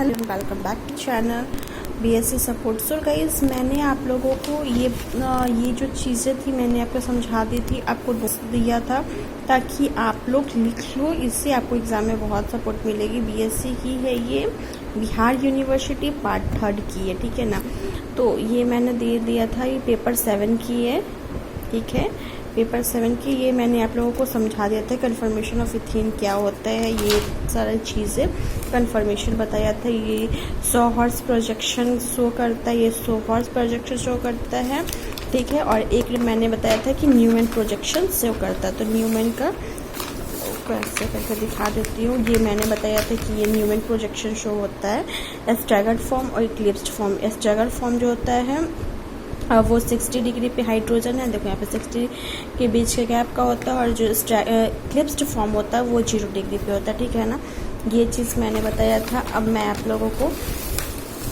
Hello, welcome back to channel BSc support. So guys, मैंने आप लोगों को ये जो चीज़ें थी मैंने आपको समझा दी थी, आपको दिया था ताकि आप लोग लिख लो, इससे आपको एग्ज़ाम में बहुत सपोर्ट मिलेगी। बीएससी की है ये, बिहार यूनिवर्सिटी पार्ट 3 की है, ठीक है ना। तो ये मैंने दे दिया था, ये पेपर 7 की है, ठीक है। पेपर 7 की ये मैंने आप लोगों को समझा दिया था, कन्फर्मेशन ऑफ इथेन क्या होता है, ये सारी चीज़ें कन्फर्मेशन बताया था। ये 100 हॉर्स प्रोजेक्शन शो करता है, ये 100 हॉर्स प्रोजेक्शन शो करता है, ठीक है। और एक मैंने बताया था कि न्यूमैन प्रोजेक्शन शो करता है, तो न्यूमैन का ऐसे करके दिखा देती हूँ। ये मैंने बताया था कि ये न्यूमैन प्रोजेक्शन शो होता है स्टैगर्ड फॉर्म और इक्लिप्स्ड फॉर्म। स्टैगर्ड फॉर्म जो होता है वो 60 डिग्री पे हाइड्रोजन है, देखो यहाँ पे 60 के बीच के गैप का होता है, और जो इक्लिप्स्ड फॉर्म होता है वो 0 डिग्री पे होता है, ठीक है ना। ये चीज़ मैंने बताया था। अब मैं आप लोगों को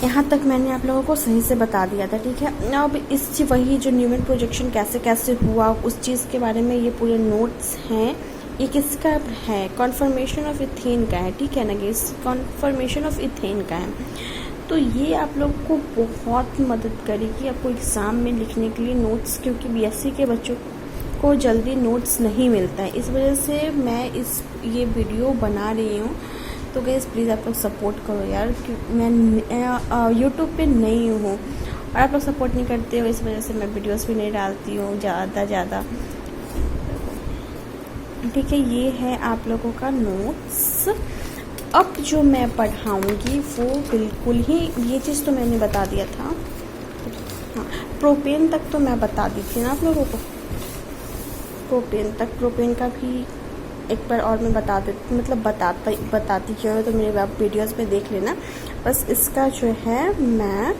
यहाँ तक मैंने आप लोगों को सही से बता दिया था, ठीक है। अब इस वही जो न्यूमैन प्रोजेक्शन कैसे कैसे हुआ उस चीज़ के बारे में ये पूरे नोट्स हैं। ये किसका है? कन्फर्मेशन ऑफ इथेन का है, ठीक है ना। ये कन्फर्मेशन ऑफ इथेन का है। तो ये आप लोग को बहुत मदद करेगी आपको एग्ज़ाम में लिखने के लिए नोट्स, क्योंकि बीएससी के बच्चों को जल्दी नोट्स नहीं मिलता है। इस वजह से मैं ये वीडियो बना रही हूँ। तो गाइस प्लीज़ आप लोग सपोर्ट करो यार, मैं यूट्यूब पे नई हूँ और आप लोग सपोर्ट नहीं करते हो, इस वजह से मैं वीडियोस भी नहीं डालती हूँ ज़्यादा, ठीक है। ये है आप लोगों का नोट्स। अब जो मैं पढ़ाऊँगी वो बिल्कुल ही, ये चीज़ तो मैंने बता दिया था, हाँ। प्रोपेन तक तो मैं बता दी थी ना आप लोगों को, प्रोपेन का भी एक बार और मैं बता देती, मतलब बताती क्यों है तो मेरे आप वीडियोस में देख लेना। बस इसका जो है मैं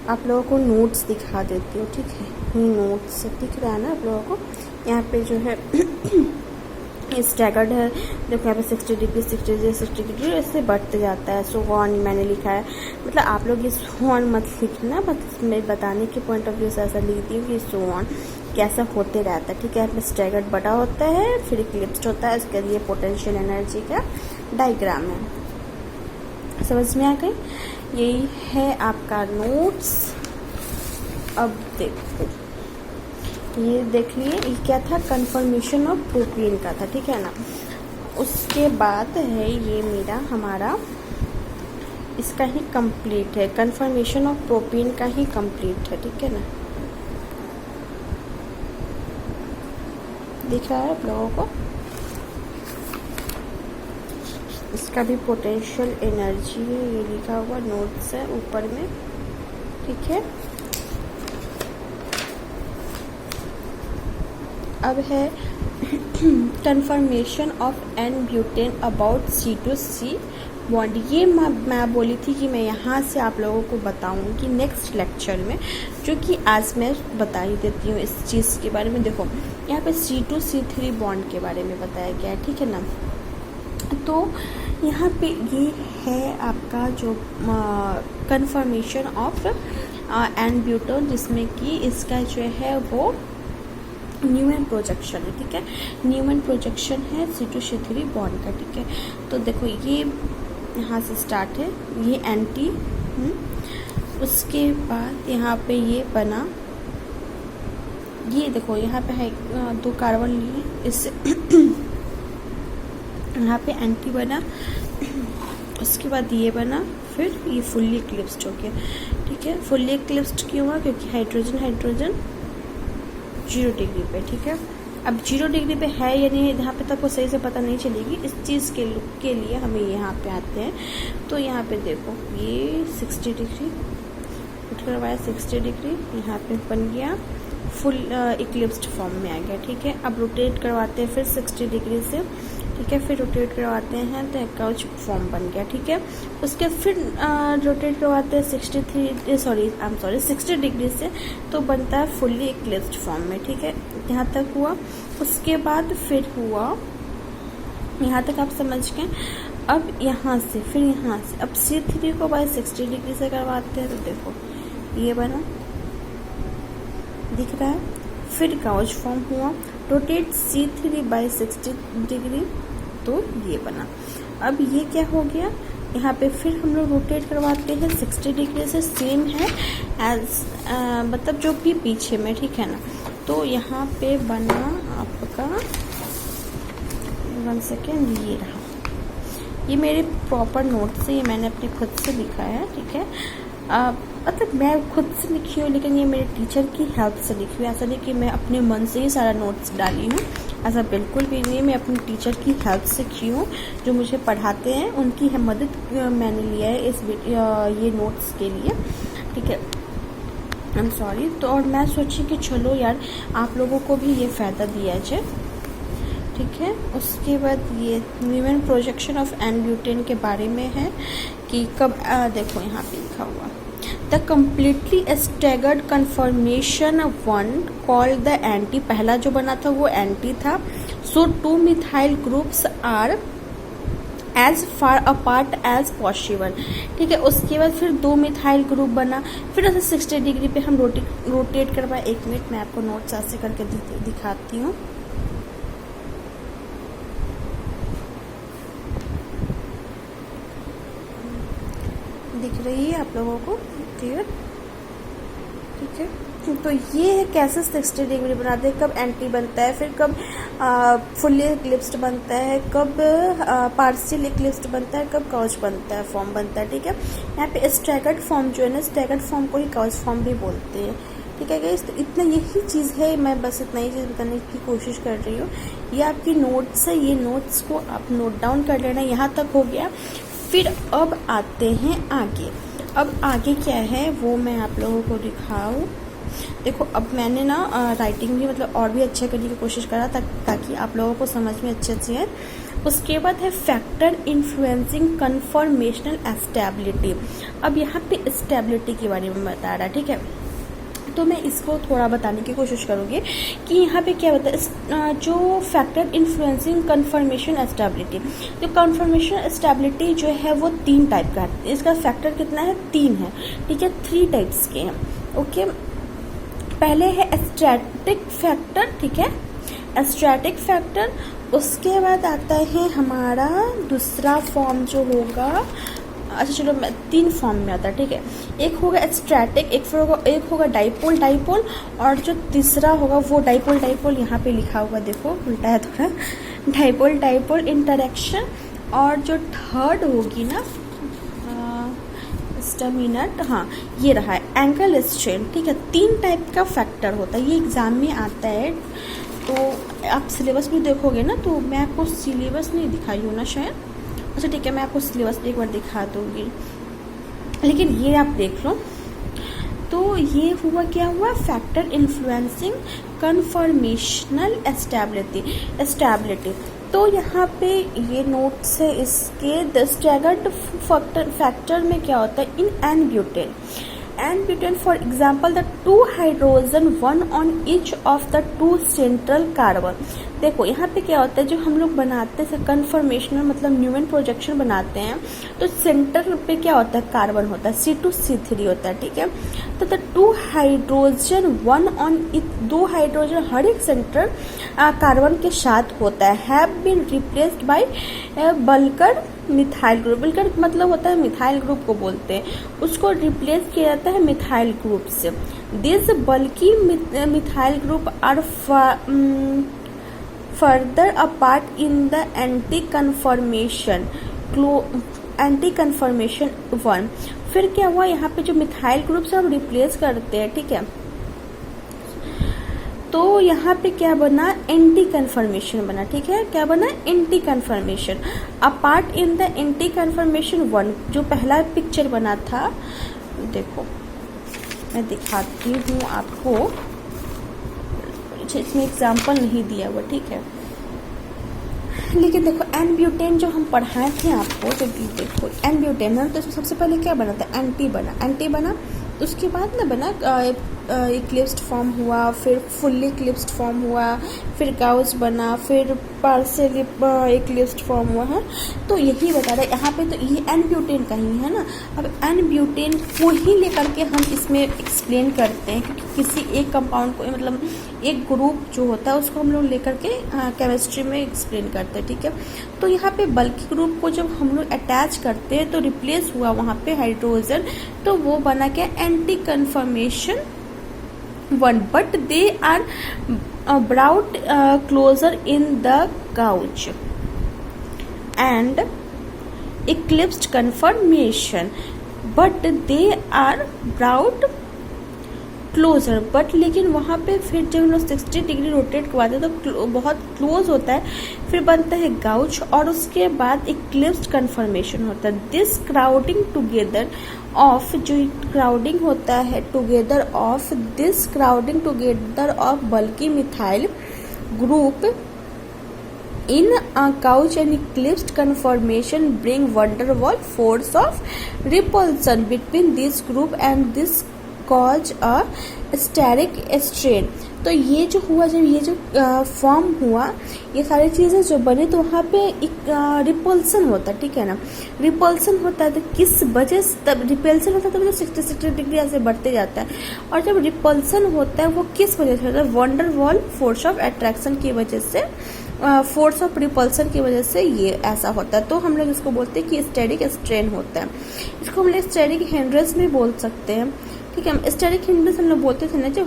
आप लोगों को नोट्स दिखा देती हूँ, ठीक है। ये नोट्स दिख रहा है ना आप लोगों को, यहाँ पे जो है स्टैगर्ड है, देखो यहाँ पे 60 डिग्री इससे बढ़ते जाता है। सो वन मैंने लिखा है, मतलब आप लोग ये सो वन मत लिखना, बस मैं बताने के पॉइंट ऑफ व्यू से ऐसा लिखती हूँ कि सो वन कैसा होते रहता है, ठीक है। स्टैगर्ड बड़ा होता है, फिर इक्लिप्स्ड होता है, इसके लिए पोटेंशियल एनर्जी का डायग्राम है। समझ में आ गई? यही है आपका नोट्स। अब देखो, ये देख लिए, ये क्या था? कन्फर्मेशन ऑफ प्रोपेन का था, ठीक है ना। उसके बाद है ये हमारा इसका ही कंप्लीट है, कन्फर्मेशन ऑफ प्रोपेन का ही कंप्लीट है, ठीक है ना। दिख रहा है आप लोगों को? इसका भी पोटेंशियल एनर्जी है, ये लिखा हुआ नोट्स है ऊपर में, ठीक है। अब है conformation of n butane about C2C bond. ये मैं बोली थी कि मैं यहाँ से आप लोगों को बताऊंगी नेक्स्ट लेक्चर में, जो कि आज मैं बता ही देती हूँ इस चीज़ के बारे में। देखो यहाँ पे C2C3 बॉन्ड के बारे में बताया गया है, ठीक है ना। तो यहाँ पे ये है आपका जो कन्फर्मेशन ऑफ एन ब्यूटेन, जिसमें कि इसका जो है वो न्यूमैन प्रोजेक्शन है, ठीक है। न्यूमैन प्रोजेक्शन है C2C3 बॉन्ड का, ठीक है। तो देखो ये यहाँ से स्टार्ट है, ये एंटी, उसके बाद यहाँ पे ये बना, ये देखो यहाँ पे है 2 कार्बन लिए, इससे यहाँ पे एंटी बना, उसके बाद ये बना, फिर ये फुल्ली इक्लिप्स्ड हो गया, ठीक है। फुल्ली इक्लिप्स्ड क्यों हुआ? क्योंकि हाइड्रोजन 0 डिग्री पे, ठीक है। अब 0 डिग्री पे है या नहीं, यहाँ पे तो आपको सही से पता नहीं चलेगी। इस चीज़ के लिए हमें यहाँ पे आते हैं। तो यहाँ पे देखो ये 60 डिग्री उठ करवाया, 60 डिग्री यहाँ पे बन गया, फुल इक्लिप्स्ड फॉर्म में आ गया, ठीक है। अब रोटेट करवाते हैं फिर 60 डिग्री से, ठीक है। फिर रोटेट करवाते हैं तो एक काउच फॉर्म बन गया, ठीक है। उसके फिर रोटेट करवाते हैं 60 डिग्री से, तो बनता है फुल्ली इक्लिप्स्ड फॉर्म में, ठीक है। यहाँ तक हुआ। उसके बाद फिर हुआ, यहाँ तक आप समझ गए। अब यहाँ से फिर यहाँ से अब C3 को बाय 60 डिग्री से करवाते हैं, तो देखो ये बना, दिख रहा है। फिर काउच फॉर्म हुआ, रोटेट C3 बाय 60 डिग्री, तो ये बना। अब ये क्या हो गया? यहाँ पे फिर हम लोग रोटेट करवाते हैं 60 डिग्री से, सेम है एज मतलब जो भी पीछे में, ठीक है ना। तो यहाँ पे बना आपका 1 सेकेंड, ये रहा, ये मेरे प्रॉपर नोट्स से, ये मैंने अपने खुद से लिखा है, ठीक है। मतलब मैं खुद से लिखी हूँ, लेकिन ये मेरे टीचर की हेल्प से लिखी हुई। ऐसा नहीं कि मैं अपने मन से ही सारा नोट्स डाली हूँ, ऐसा बिल्कुल भी नहीं। मैं अपने टीचर की हेल्प से की हूँ, जो मुझे पढ़ाते हैं उनकी मदद मैंने लिया है इस ये नोट्स के लिए, ठीक है। I am sorry. तो और मैं सोची कि चलो यार आप लोगों को भी ये फ़ायदा दिया जाए, ठीक है। उसके बाद ये Newman projection of n butane के बारे में है कि कब देखो यहाँ पे लिखा हुआ, the completely staggered conformation 1 called the anti, पहला जो बना था वो एंटी था। So 2 methyl groups are as far apart as possible, ठीक है। उसके बाद फिर 2 मिथाइल ग्रुप बना, फिर ऐसे 60 डिग्री पे हम रोटेट करवाए। 1 मिनट मैं आपको नोट्स ऐसे करके दिखाती हूँ। दिख रही है आप लोगों को क्लियर, ठीक है। तो ये है कैसे 60 डिग्री बनाते हैं, कब एंटी बनता है, फिर कब फुल्ली इक्लिप्स्ड बनता है, कब पार्शियल इक्लिप्स्ड बनता है, कब काउच बनता है, फॉर्म बनता है, ठीक है। यहाँ पे स्टैगर्ड फॉर्म जो है ना, स्टैगर्ड फॉर्म को ही काउच फॉर्म भी बोलते हैं, ठीक है गाइस। तो इतना यही चीज़ है, मैं बस इतना ही चीज़ बताने की कोशिश कर रही हूँ। ये आपकी नोट्स है, ये नोट्स को आप नोट डाउन कर लेना। यहाँ तक हो गया। फिर अब आते हैं आगे। अब आगे क्या है वो मैं आप लोगों को दिखाऊं। देखो अब मैंने ना राइटिंग भी मतलब और भी अच्छे करने की कोशिश करा ताकि आप लोगों को समझ में अच्छे से है। उसके बाद है फैक्टर इन्फ्लुएंसिंग कन्फर्मेशनल स्टेबिलिटी। अब यहाँ पे स्टेबिलिटी के बारे में बता रहा है, ठीक है। तो मैं इसको थोड़ा बताने की कोशिश करूँगी कि यहाँ पे क्या होता है। जो फैक्टर इन्फ्लुएंसिंग कन्फर्मेशन स्टेबिलिटी, तो कन्फर्मेशन स्टेबिलिटी जो है वो 3 टाइप का है। इसका फैक्टर कितना है, 3 है, ठीक है। 3 टाइप्स के हैं, ओके। पहले है स्टैटिक फैक्टर, ठीक है, स्टैटिक फैक्टर। उसके बाद आता है हमारा दूसरा फॉर्म जो होगा, अच्छा चलो 3 फॉर्म में आता है, ठीक है। एक होगा स्टैटिक, एक होगा डाइपोल डाइपोल, और जो तीसरा होगा वो डाइपोल डाइपोल, यहाँ पे लिखा हुआ देखो उल्टा है थोड़ा, डाइपोल डाइपोल इंटरेक्शन। और जो थर्ड होगी ना स्टमिनट, हाँ ये रहा है एंगल स्ट्रेन, ठीक है। 3 टाइप का फैक्टर होता है, ये एग्जाम में आता है। तो आप सिलेबस भी देखोगे ना, तो मैं आपको सिलेबस नहीं दिखाई हूँ ना शायद, अच्छा ठीक है मैं आपको सिलेबस एक बार दिखा दूँगी, लेकिन ये आप देख लो। तो ये हुआ क्या हुआ, फैक्टर इन्फ्लुएंसिंग कन्फर्मेशनल स्टेबिलिटी। तो यहाँ पे ये नोट्स है इसके। द स्टैगर्ड फैक्टर में क्या होता है, in an butane for example the 2 hydrogen 1 on each of the 2 central carbon. देखो यहाँ पे क्या होता है, जो हम लोग बनाते हैं कन्फर्मेशनल मतलब न्यूमन प्रोजेक्शन बनाते हैं, तो सेंटर पे क्या होता है, कार्बन होता है, C2C3 होता है, ठीक है। तो द 2 हाइड्रोजन 1 ऑन 2 हाइड्रोजन हर एक सेंटर कार्बन के साथ होता है, have been replaced by bulkier methyl group. Bulkier मतलब होता है मिथाइल ग्रुप को बोलते हैं, उसको रिप्लेस किया जाता है मिथाइल ग्रुप से। This bulky methyl group are further apart in the anti conformation 1। फिर क्या हुआ, यहाँ पे जो मिथाइल ग्रुप से हम रिप्लेस करते हैं, ठीक है। तो यहाँ पे क्या बना, एंटी कन्फर्मेशन बना, ठीक है। क्या बना, anti conformation apart in the anti conformation 1। जो पहला पिक्चर बना था, देखो मैं दिखाती हूँ आपको, इसमें एग्जाम्पल नहीं दिया हुआ, ठीक है। लेकिन देखो एन ब्यूटेन जो हम पढ़ाए थे आपको, तो देखो एन ब्यूटेन तो सबसे पहले क्या बना था, एंटी बना। तो उसके बाद ना बना इक्लिप्स्ड फॉर्म हुआ, फिर फुल्ली इक्लिप्स्ड फॉर्म हुआ, फिर गाउच बना, फिर पार्शियली इक्लिप्स्ड फॉर्म हुआ है। तो यही बता रहा है यहाँ पे। तो ये एन ब्यूटेन का ही है ना। अब एन ब्यूटेन को ही लेकर के हम इसमें एक्सप्लेन करते हैं, क्योंकि किसी एक कंपाउंड को, मतलब एक ग्रुप जो होता है उसको हम लोग लेकर के केमिस्ट्री में एक्सप्लेन करते हैं, ठीक है। तो यहाँ पे बल्कि ग्रुप को जब हम लोग अटैच करते हैं तो रिप्लेस हुआ वहाँ पे हाइड्रोजन, तो वो बना क्या, anti conformation 1, but they are brought closer in the gauge and eclipsed conformation, but they are brought closer. But लेकिन वहाँ पे फिर जब हम लोग 60 डिग्री रोटेट करवाते हैं तो बहुत क्लोज होता है, फिर बनता है गाउच, और उसके बाद इक्लिप्स्ड कन्फर्मेशन होता है। दिस क्राउडिंग टुगेदर ऑफ, जो क्राउडिंग होता है together of, this crowding together of bulkier methyl group in a couch and eclipsed conformation bring van der Waals force of repulsion between this group and this cause a steric strain। तो ये जो हुआ, जब ये जो form हुआ, ये सारी चीज़ें जो बने, तो वहाँ पे एक रिपल्सन होता है, ठीक है ना। रिपल्सन होता है तो किस वजह से, तब रिपल्सन होता है तब तो 60 डिग्री ऐसे बढ़ते जाता है। और जब रिपल्सन होता है वो किस वजह से होता है, van der Waals force of attraction की वजह से, फोर्स ऑफ रिपल्सन की वजह से ये ऐसा होता है। तो हम लोग इसको बोलते हैं कि स्टेरिक स्ट्रेन होता है। इसको हम लोग स्टेरिक हिंड्रेंस भी बोल सकते हैं, ठीक है। स्टेरिक हिंड्रेंस हम लोग बोलते थे ना, जब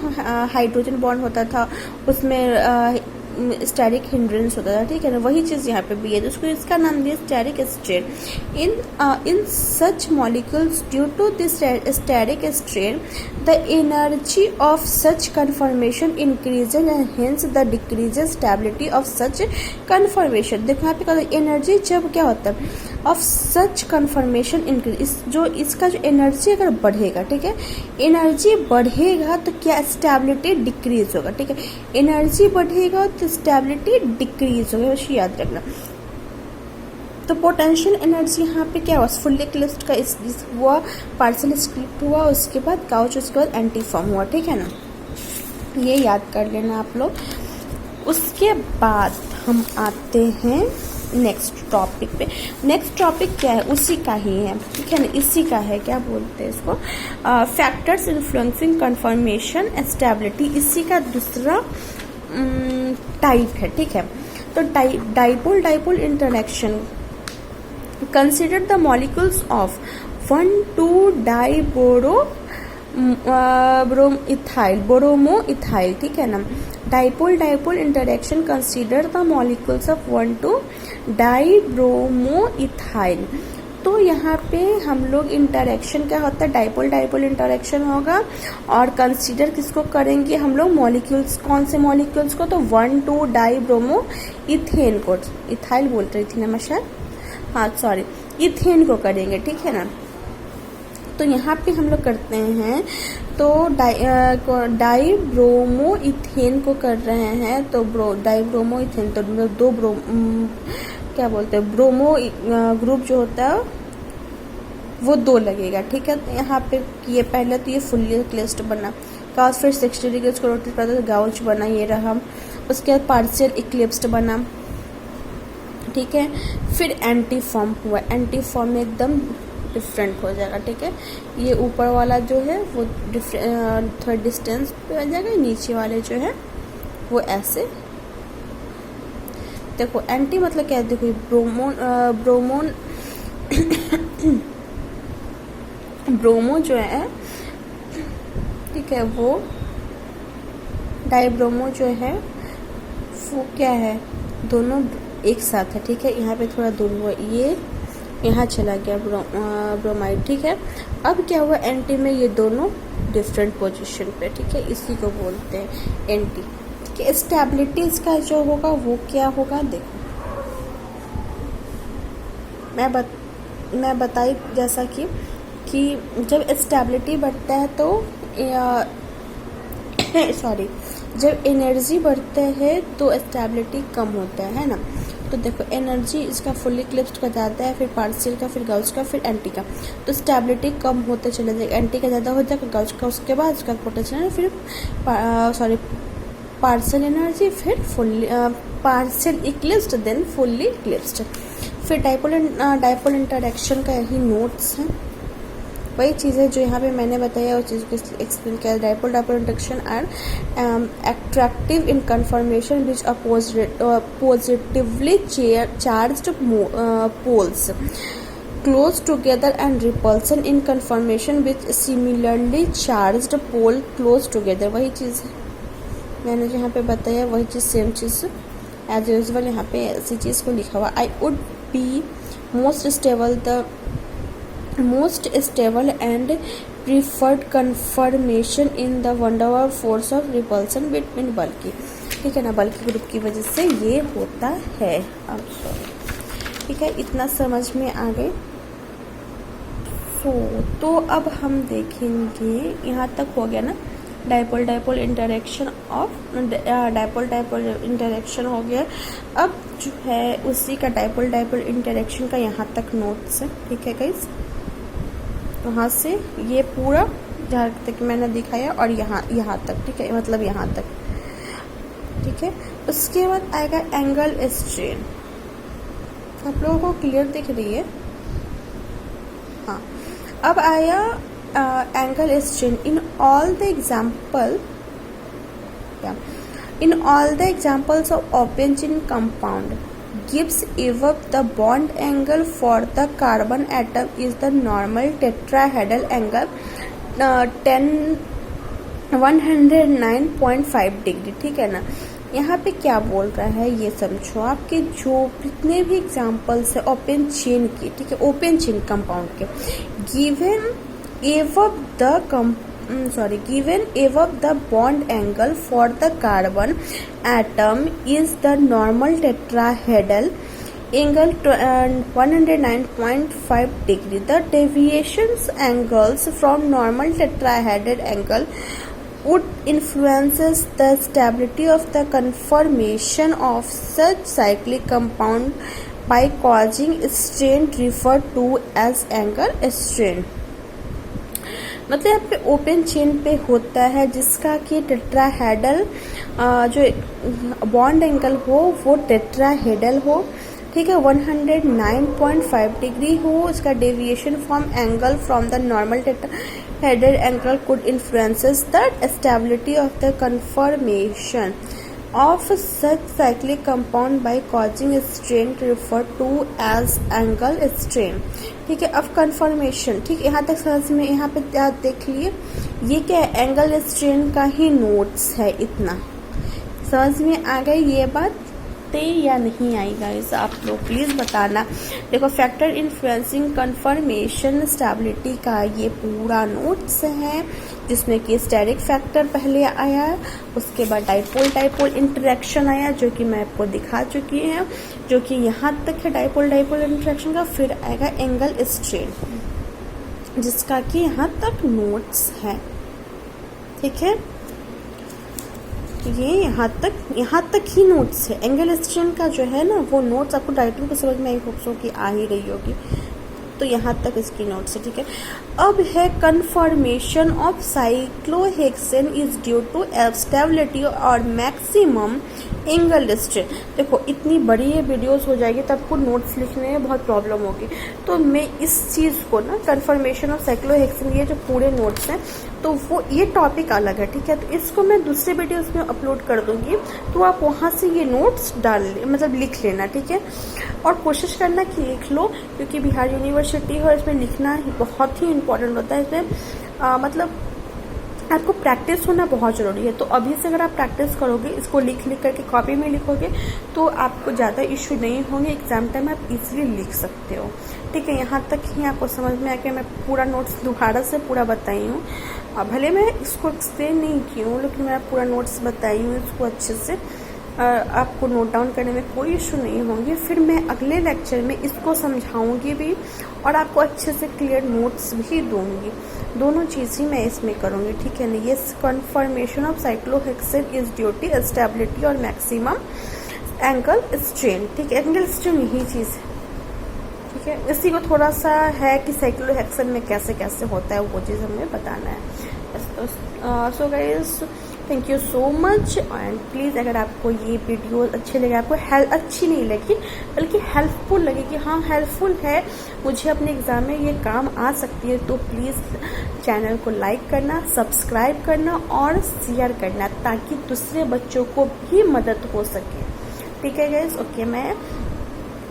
हाइड्रोजन बॉन्ड होता था उसमें स्टेरिक हिंड्रेंस होता था, ठीक है ना। वही चीज़ यहाँ पे भी है, तो उसको इसका नाम दिया steric strain. In such molecules due to this steric strain the energy of such conformation increases and hence the decreases stability of such conformation. देखो यहाँ पे एनर्जी जब क्या होता है, ऑफ सच कन्फर्मेशन इंक्रीज, जो इसका जो एनर्जी अगर बढ़ेगा, ठीक है, एनर्जी बढ़ेगा तो क्या, स्टेबिलिटी डिक्रीज होगा, ठीक है। एनर्जी बढ़ेगा तो स्टेबिलिटी डिक्रीज होगी, बस याद रखना। तो पोटेंशियल एनर्जी यहाँ पे क्या हुआ, फुल्ली इक्लिप्स्ड का इस हुआ, पार्शियल स्प्लिट हुआ, उसके बाद गाउच, उसके बाद एंटी फॉर्म हुआ, ठीक है ना। ये याद कर लेना आप लोग। उसके बाद हम आते हैं नेक्स्ट टॉपिक पे। नेक्स्ट टॉपिक क्या है, उसी का ही है, ठीक है ना, इसी का है, क्या बोलते हैं इसको, फैक्टर्स इन्फ्लुएंसिंग कन्फर्मेशन स्टेबिलिटी। इसी का दूसरा टाइप है, ठीक है। तो dipole dipole interaction, consider the molecules of 1,2-डाइबोरो ब्रोमोइथाइल, बोरोमोइथाइल, ठीक है ना। Dipole dipole interaction, consider the molecules of 1,2-डाइब्रोमोइथाइल। तो यहाँ पे हम लोग इंटरेक्शन क्या होता है, डाइपोल डाइपोल इंटरेक्शन होगा, और कंसीडर किसको करेंगे हम लोग, मॉलिक्यूल्स, कौन से मॉलिक्यूल्स को, तो 1,2-डाइब्रोमो इथेन को, इथाइल बोल रही थी ना मैं शायद, हाँ सॉरी, इथेन को करेंगे, ठीक है ना। तो यहाँ पे हम लोग करते हैं, तो डाइब्रोमो इथेन को कर रहे हैं, तो डाइब्रोमो इथेन, तो दो क्या बोलते हैं, ब्रोमो ग्रुप जो होता है वो 2 लगेगा, ठीक है। तो यहाँ पे ये पहले तो ये फुल्ली इक्लिप्स्ड बना, गाउच, फिर 60 डिग्री उसको रोटेट करते तो गाउच बना, ये रहा। उसके बाद पार्शियल इक्लिप्स्ड बना, ठीक है। फिर एंटी फॉर्म हुआ, एंटी फॉर्म एकदम डिफरेंट हो जाएगा, ठीक है। ये ऊपर वाला जो है वो थोड़ा डिस्टेंस पे आ जाएगा, नीचे वाले जो है वो ऐसे। देखो एंटी मतलब क्या है, देखो ब्रोमो जो है, ठीक है, वो डाइब्रोमो जो है वो क्या है, दोनों एक साथ है, ठीक है। यहाँ पे थोड़ा दूर हुआ, ये यहाँ चला गया ब्रोमाइड, ठीक है। अब क्या हुआ, एंटी में ये दोनों डिफरेंट पोजीशन पे, ठीक है, इसी को बोलते हैं एंटी, ठीक है। स्टेबिलिटी इसका जो होगा वो क्या होगा, देखो मैं बताई जैसा कि जब स्टेबिलिटी बढ़ता है तो सॉरी, जब एनर्जी बढ़ता है तो स्टेबिलिटी कम होता है ना। तो देखो एनर्जी इसका फुल्ली इक्लिप्स्ड का ज़्यादा है, फिर पार्शियल का, फिर गाउस का, फिर एंटी का। तो स्टेबिलिटी कम होते चले जाएगा, एंटी का ज़्यादा हो जाएगा, गाउस का उसके बाद उसका पोटेंशियल, फिर पार्शियल एनर्जी, फिर fully partial eclipsed, then fully eclipsed. फिर डाइपोल इंटरेक्शन का यही नोट्स हैं, वही चीज़ें जो यहाँ पे मैंने बताया उस चीज़ को एक्सप्लेन किया। Dipole interaction are attractive in conformation which positively charged poles close together and repulsion in conformation with similarly charged pole close together। वही चीज़ मैंने यहाँ पे बताया, वही चीज़ सेम चीज़ एज यूजल यहाँ पे ऐसी चीज़ को लिखा हुआ। I would be most stable and preferred conformation in the wonderful force of repulsion between bulky, ठीक है ना, बल्कि ग्रुप की वजह से ये होता है। अब सॉरी, ठीक है, इतना समझ में आ गए। तो अब हम देखेंगे, यहाँ तक हो गया ना, डाइपोल इंटरेक्शन इंटरेक्शन हो गया। अब जो है उसी का डाइपोल इंटरेक्शन का यहाँ तक नोट्स है, ठीक है गाइस। वहाँ से ये पूरा जहाँ तक मैंने दिखाया और यहाँ तक, ठीक है, मतलब यहाँ तक, ठीक है। उसके बाद आएगा एंगल स्ट्रेन। आप लोगों को क्लियर दिख रही है? हाँ, अब आया angle strain. In all the examples of open chain compound gives above the bond angle for the carbon atom is the normal tetrahedral angle 109.5 degree, ठीक है ना। यहाँ पे क्या बोल रहा है ये समझो। आपके जो जितने भी एग्जाम्पल्स है ओपन चेन की, ठीक है, ओपन चेन कंपाउंड के, given above the bond angle for the carbon atom is the normal tetrahedral angle 109.5 degree. The deviations angles from normal tetrahedral angle would influences the stability of the conformation of such cyclic compound by causing strain referred to as angle strain। मतलब यहाँ पे open chain पे होता है जिसका कि tetrahedral जो bond angle हो वो टेट्राहेड्रल हो, ठीक है, 109.5 डिग्री हो। इसका deviation from angle from the normal tetrahedral angle could influences the stability of the confirmation of such cyclic compound by causing strain referred to as angle strain, ठीक है। अब कन्फर्मेशन, ठीक, यहाँ तक समझ में, यहाँ पे देख लिए ये क्या है, एंगल स्ट्रेन का ही नोट्स है। इतना समझ में आ गई ये बात या नहीं आई गाइस? आप लोग प्लीज बताना। देखो फैक्टर इन्फ्लुएंसिंग कन्फर्मेशन स्टेबिलिटी का ये पूरा नोट्स है, जिसमें कि स्टेरिक फैक्टर पहले आया, उसके बाद डाइपोल इंटरेक्शन आया जो कि मैं आपको दिखा चुकी है, जो कि यहाँ तक है डाइपोल इंटरेक्शन का। फिर आएगा एंगल स्ट्रेन जिसका कि यहाँ तक नोट्स है, ठीक है। ये यहाँ तक ही नोट्स है। एंगल स्ट्रेन का जो है ना वो नोट्स आपको डायरेक्टली को समझ में आई होप्स की आ ही रही होगी, तो यहाँ तक इसकी नोट्स है, ठीक है। अब है conformation of cyclohexane is due to stability और मैक्सिमम एंगल स्ट्रेन। देखो इतनी बड़ी ये वीडियोस हो जाएगी तो आपको नोट्स लिखने में बहुत प्रॉब्लम होगी, तो मैं इस चीज़ को ना कन्फर्मेशन ऑफ साइक्लोहेक्सेन ये जो पूरे नोट्स हैं तो वो ये टॉपिक अलग है, ठीक है। तो इसको मैं दूसरे वीडियोस में अपलोड कर दूंगी, तो आप वहाँ से ये नोट्स मतलब लिख लेना, ठीक है। और कोशिश करना कि लिख लो, क्योंकि बिहार यूनिवर्सिटी है और इसमें लिखना बहुत ही इम्पोर्टेंट होता है। इसमें मतलब आपको प्रैक्टिस होना बहुत ज़रूरी है। तो अभी से अगर आप प्रैक्टिस करोगे, इसको लिख करके कॉपी में लिखोगे, तो आपको ज़्यादा इश्यू नहीं होंगे, एग्जाम टाइम आप इजीली लिख सकते हो, ठीक है। यहाँ तक ही आपको समझ में आके मैं पूरा नोट्स दोबारा से पूरा बताई हूँ। भले मैं इसको एक्सप्लेन नहीं की हूँ, लेकिन मैं पूरा नोट्स बताई हूँ इसको अच्छे से, आपको नोट डाउन करने में कोई इशू नहीं होंगे। फिर मैं अगले लेक्चर में इसको समझाऊंगी भी और आपको अच्छे से क्लियर नोट्स भी दूंगी, दोनों चीज़ ही मैं इसमें करूंगी, ठीक है ना। ये conformation of cyclohexane is due to stability और मैक्सिमम एंकल स्ट्रेन, ठीक है, एंकल स्ट्रेन यही चीज़ है, ठीक है। इसी को थोड़ा सा है कि साइक्लोहेक्सेन में कैसे कैसे होता है वो चीज़ हमें बताना है। So guys thank you so much, and please अगर आपको ये वीडियो अच्छे लगे, आपको हेल्प अच्छी नहीं लगी बल्कि हेल्पफुल लगे कि हाँ हेल्पफुल है, मुझे अपने एग्ज़ाम में ये काम आ सकती है, तो प्लीज़ चैनल को लाइक करना, सब्सक्राइब करना और शेयर करना ताकि दूसरे बच्चों को भी मदद हो सके, ठीक है गाइस। ओके, मैं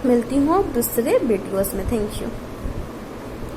मिलती हूँ दूसरे वीडियोस में। Thank you.